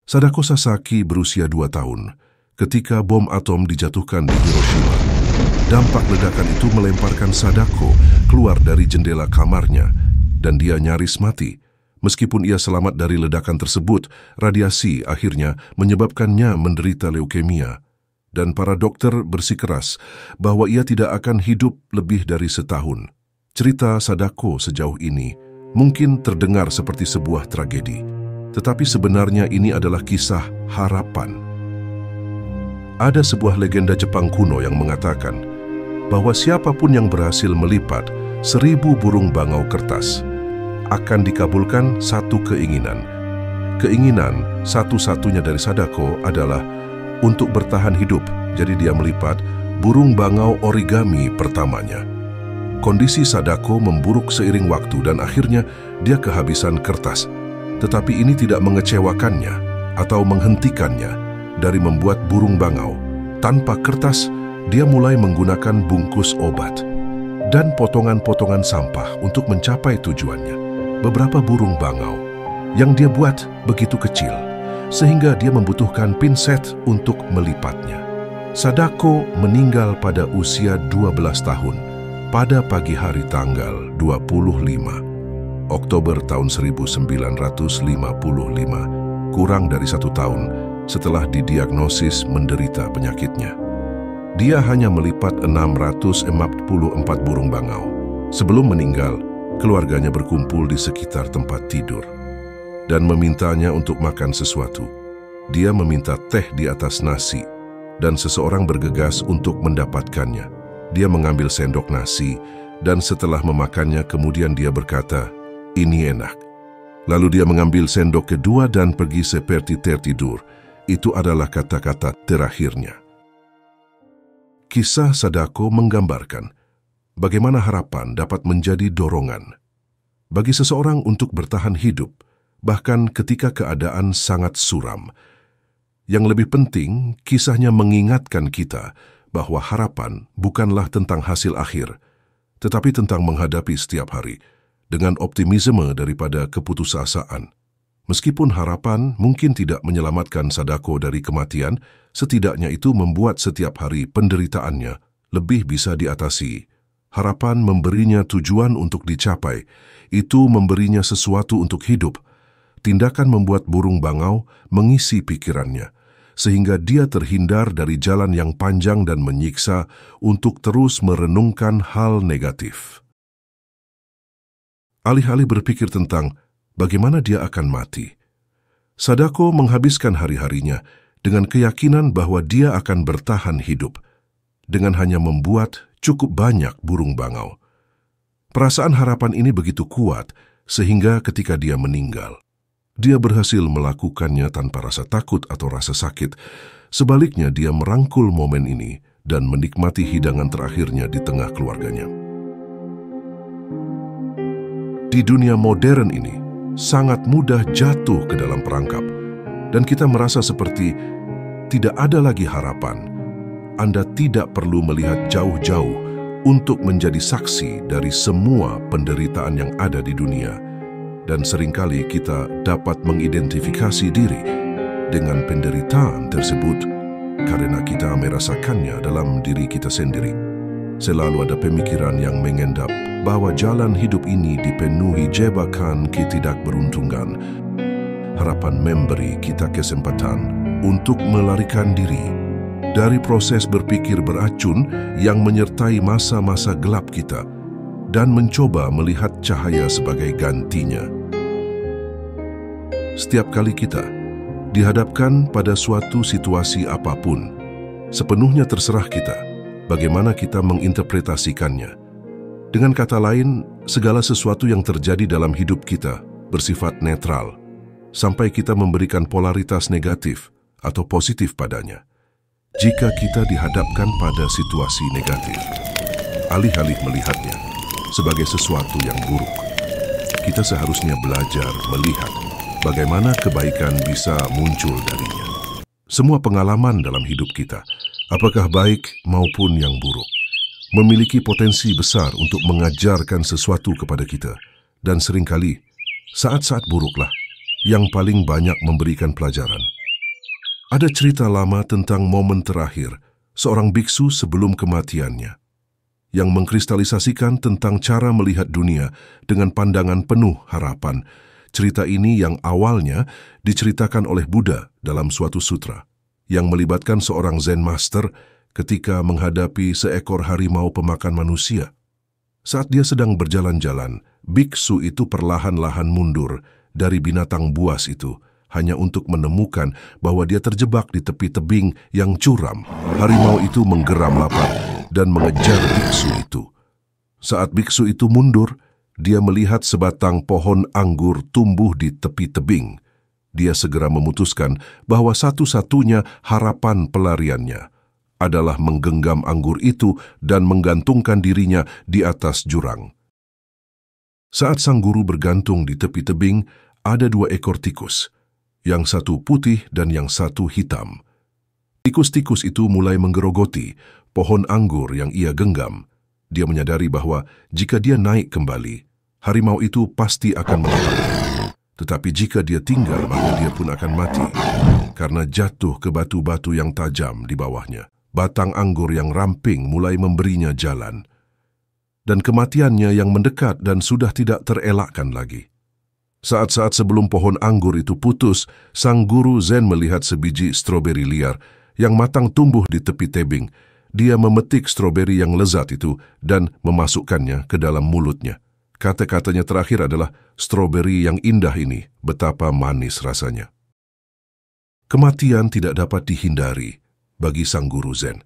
Sadako Sasaki berusia 2 tahun ketika bom atom dijatuhkan di Hiroshima. Dampak ledakan itu melemparkan Sadako keluar dari jendela kamarnya dan dia nyaris mati. Meskipun ia selamat dari ledakan tersebut, radiasi akhirnya menyebabkannya menderita leukemia. Dan para dokter bersikeras bahwa ia tidak akan hidup lebih dari setahun. Cerita Sadako sejauh ini mungkin terdengar seperti sebuah tragedi. Tetapi sebenarnya ini adalah kisah harapan. Ada sebuah legenda Jepang kuno yang mengatakan bahwa siapapun yang berhasil melipat 1000 burung bangau kertas akan dikabulkan satu keinginan. Keinginan satu-satunya dari Sadako adalah untuk bertahan hidup, jadi dia melipat burung bangau origami pertamanya. Kondisi Sadako memburuk seiring waktu dan akhirnya dia kehabisan kertas. Tetapi ini tidak mengecewakannya atau menghentikannya dari membuat burung bangau. Tanpa kertas, dia mulai menggunakan bungkus obat dan potongan-potongan sampah untuk mencapai tujuannya. Beberapa burung bangau yang dia buat begitu kecil, sehingga dia membutuhkan pinset untuk melipatnya. Sadako meninggal pada usia 12 tahun pada pagi hari tanggal 25 Oktober tahun 1955, kurang dari 1 tahun setelah didiagnosis menderita penyakitnya. Dia hanya melipat 644 burung bangau. Sebelum meninggal, keluarganya berkumpul di sekitar tempat tidur dan memintanya untuk makan sesuatu. Dia meminta teh di atas nasi dan seseorang bergegas untuk mendapatkannya. Dia mengambil sendok nasi dan setelah memakannya kemudian dia berkata, "Ini enak." Lalu dia mengambil sendok kedua dan pergi seperti tertidur. Itu adalah kata-kata terakhirnya. Kisah Sadako menggambarkan bagaimana harapan dapat menjadi dorongan bagi seseorang untuk bertahan hidup, bahkan ketika keadaan sangat suram. Yang lebih penting, kisahnya mengingatkan kita bahwa harapan bukanlah tentang hasil akhir, tetapi tentang menghadapi setiap hari dengan optimisme daripada keputusasaan. Meskipun harapan mungkin tidak menyelamatkan Sadako dari kematian, setidaknya itu membuat setiap hari penderitaannya lebih bisa diatasi. Harapan memberinya tujuan untuk dicapai, itu memberinya sesuatu untuk hidup. Tindakan membuat burung bangau mengisi pikirannya, sehingga dia terhindar dari jalan yang panjang dan menyiksa untuk terus merenungkan hal negatif. Alih-alih berpikir tentang bagaimana dia akan mati, Sadako menghabiskan hari-harinya dengan keyakinan bahwa dia akan bertahan hidup dengan hanya membuat cukup banyak burung bangau. Perasaan harapan ini begitu kuat sehingga ketika dia meninggal, dia berhasil melakukannya tanpa rasa takut atau rasa sakit. Sebaliknya, dia merangkul momen ini dan menikmati hidangan terakhirnya di tengah keluarganya. Di dunia modern ini, sangat mudah jatuh ke dalam perangkap, dan kita merasa seperti tidak ada lagi harapan. Anda tidak perlu melihat jauh-jauh untuk menjadi saksi dari semua penderitaan yang ada di dunia. Dan seringkali kita dapat mengidentifikasi diri dengan penderitaan tersebut karena kita merasakannya dalam diri kita sendiri. Selalu ada pemikiran yang mengendap bahwa jalan hidup ini dipenuhi jebakan ketidakberuntungan. Harapan memberi kita kesempatan untuk melarikan diri dari proses berpikir beracun yang menyertai masa-masa gelap kita dan mencoba melihat cahaya sebagai gantinya. Setiap kali kita dihadapkan pada suatu situasi apapun, sepenuhnya terserah kita bagaimana kita menginterpretasikannya. Dengan kata lain, segala sesuatu yang terjadi dalam hidup kita bersifat netral, sampai kita memberikan polaritas negatif atau positif padanya. Jika kita dihadapkan pada situasi negatif, alih-alih melihatnya sebagai sesuatu yang buruk, kita seharusnya belajar melihat bagaimana kebaikan bisa muncul darinya. Semua pengalaman dalam hidup kita, apakah baik maupun yang buruk, memiliki potensi besar untuk mengajarkan sesuatu kepada kita Dan seringkali, saat-saat buruklah yang paling banyak memberikan pelajaran. Ada cerita lama tentang momen terakhir seorang biksu sebelum kematiannya, yang mengkristalisasikan tentang cara melihat dunia dengan pandangan penuh harapan. Cerita ini yang awalnya diceritakan oleh Buddha dalam suatu sutra, yang melibatkan seorang Zen Master ketika menghadapi seekor harimau pemakan manusia. Saat dia sedang berjalan-jalan, biksu itu perlahan-lahan mundur dari binatang buas itu, hanya untuk menemukan bahwa dia terjebak di tepi tebing yang curam. Harimau itu menggeram lapar dan mengejar biksu itu. Saat biksu itu mundur, dia melihat sebatang pohon anggur tumbuh di tepi tebing. Dia segera memutuskan bahwa satu-satunya harapan pelariannya adalah menggenggam anggur itu dan menggantungkan dirinya di atas jurang. Saat sang guru bergantung di tepi tebing, ada 2 ekor tikus, yang satu putih dan yang satu hitam. Tikus-tikus itu mulai menggerogoti pohon anggur yang ia genggam. Dia menyadari bahwa jika dia naik kembali, harimau itu pasti akan melawannya. Tetapi jika dia tinggal, maka dia pun akan mati, karena jatuh ke batu-batu yang tajam di bawahnya. Batang anggur yang ramping mulai memberinya jalan, dan kematiannya yang mendekat dan sudah tidak terelakkan lagi. Saat-saat sebelum pohon anggur itu putus, sang guru Zen melihat sebiji stroberi liar yang matang tumbuh di tepi tebing. Dia memetik stroberi yang lezat itu dan memasukkannya ke dalam mulutnya. Kata-katanya terakhir adalah, "Stroberi yang indah ini, betapa manis rasanya." Kematian tidak dapat dihindari bagi sang guru Zen.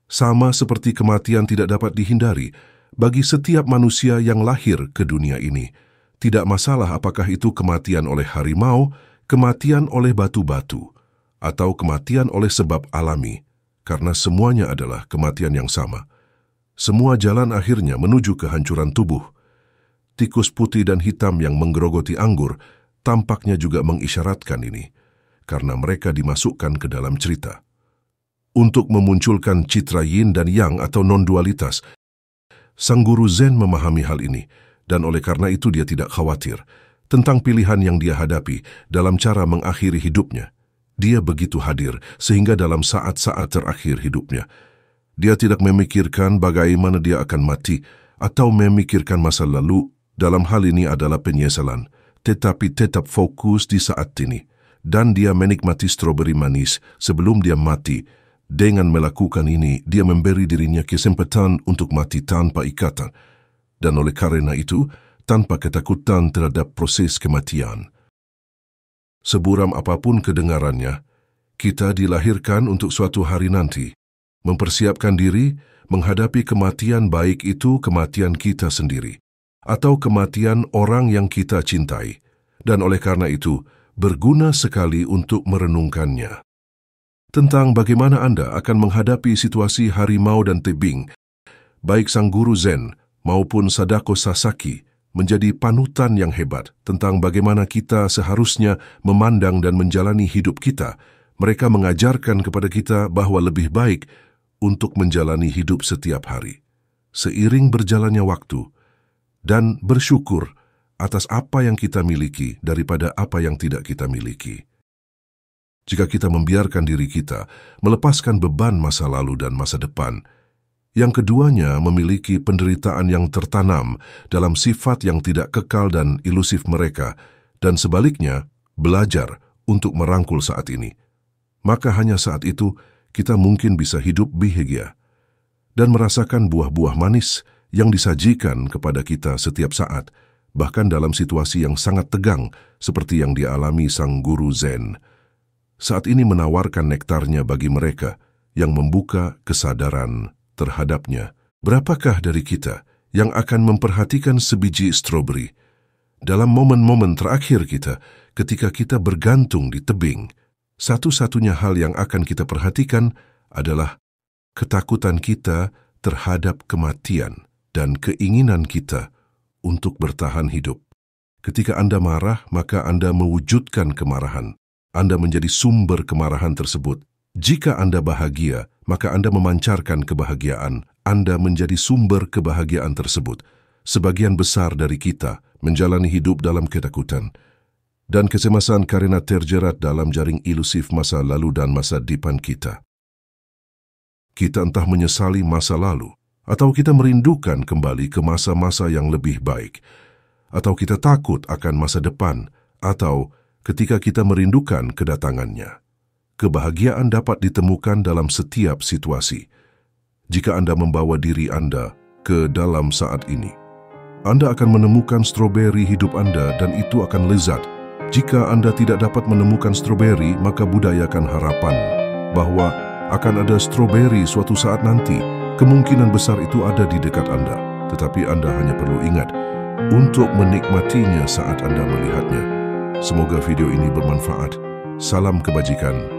Sama seperti kematian tidak dapat dihindari bagi setiap manusia yang lahir ke dunia ini. Tidak masalah apakah itu kematian oleh harimau, kematian oleh batu-batu, atau kematian oleh sebab alami, karena semuanya adalah kematian yang sama. Semua jalan akhirnya menuju kehancuran tubuh. Tikus putih dan hitam yang menggerogoti anggur tampaknya juga mengisyaratkan ini, karena mereka dimasukkan ke dalam cerita untuk memunculkan citra yin dan yang atau non-dualitas. Sang guru Zen memahami hal ini, dan oleh karena itu dia tidak khawatir tentang pilihan yang dia hadapi dalam cara mengakhiri hidupnya. Dia begitu hadir sehingga dalam saat-saat terakhir hidupnya, dia tidak memikirkan bagaimana dia akan mati atau memikirkan masa lalu. Dalam hal ini adalah penyesalan, tetapi tetap fokus di saat ini. Dan dia menikmati stroberi manis sebelum dia mati. Dengan melakukan ini, dia memberi dirinya kesempatan untuk mati tanpa ikatan, dan oleh karena itu, tanpa ketakutan terhadap proses kematian. Seburam apapun kedengarannya, kita dilahirkan untuk suatu hari nanti, mempersiapkan diri menghadapi kematian, baik itu kematian kita sendiri, atau kematian orang yang kita cintai, dan oleh karena itu, berguna sekali untuk merenungkannya. Tentang bagaimana Anda akan menghadapi situasi harimau dan tebing, baik sang guru Zen maupun Sadako Sasaki menjadi panutan yang hebat tentang bagaimana kita seharusnya memandang dan menjalani hidup kita. Mereka mengajarkan kepada kita bahwa lebih baik untuk menjalani hidup setiap hari, seiring berjalannya waktu, dan bersyukur atas apa yang kita miliki daripada apa yang tidak kita miliki. Jika kita membiarkan diri kita melepaskan beban masa lalu dan masa depan, yang keduanya memiliki penderitaan yang tertanam dalam sifat yang tidak kekal dan ilusif mereka, dan sebaliknya belajar untuk merangkul saat ini, maka hanya saat itu kita mungkin bisa hidup bahagia dan merasakan buah-buah manis yang disajikan kepada kita setiap saat, bahkan dalam situasi yang sangat tegang seperti yang dialami sang guru Zen. Saat ini menawarkan nektarnya bagi mereka yang membuka kesadaran terhadapnya. Berapakah dari kita yang akan memperhatikan sebiji stroberi dalam momen-momen terakhir kita ketika kita bergantung di tebing? Satu-satunya hal yang akan kita perhatikan adalah ketakutan kita terhadap kematian dan keinginan kita untuk bertahan hidup. Ketika Anda marah, maka Anda mewujudkan kemarahan. Anda menjadi sumber kemarahan tersebut. Jika Anda bahagia, maka Anda memancarkan kebahagiaan. Anda menjadi sumber kebahagiaan tersebut. Sebagian besar dari kita menjalani hidup dalam ketakutan, dan kecemasan karena terjerat dalam jaring ilusif masa lalu dan masa depan kita. Kita entah menyesali masa lalu, atau kita merindukan kembali ke masa-masa yang lebih baik, atau kita takut akan masa depan, atau ketika kita merindukan kedatangannya. Kebahagiaan dapat ditemukan dalam setiap situasi. Jika Anda membawa diri Anda ke dalam saat ini, Anda akan menemukan stroberi hidup Anda dan itu akan lezat. Jika Anda tidak dapat menemukan stroberi, maka budayakan harapan bahwa akan ada stroberi suatu saat nanti. Kemungkinan besar itu ada di dekat Anda, tetapi Anda hanya perlu ingat untuk menikmatinya saat Anda melihatnya. Semoga video ini bermanfaat. Salam kebajikan.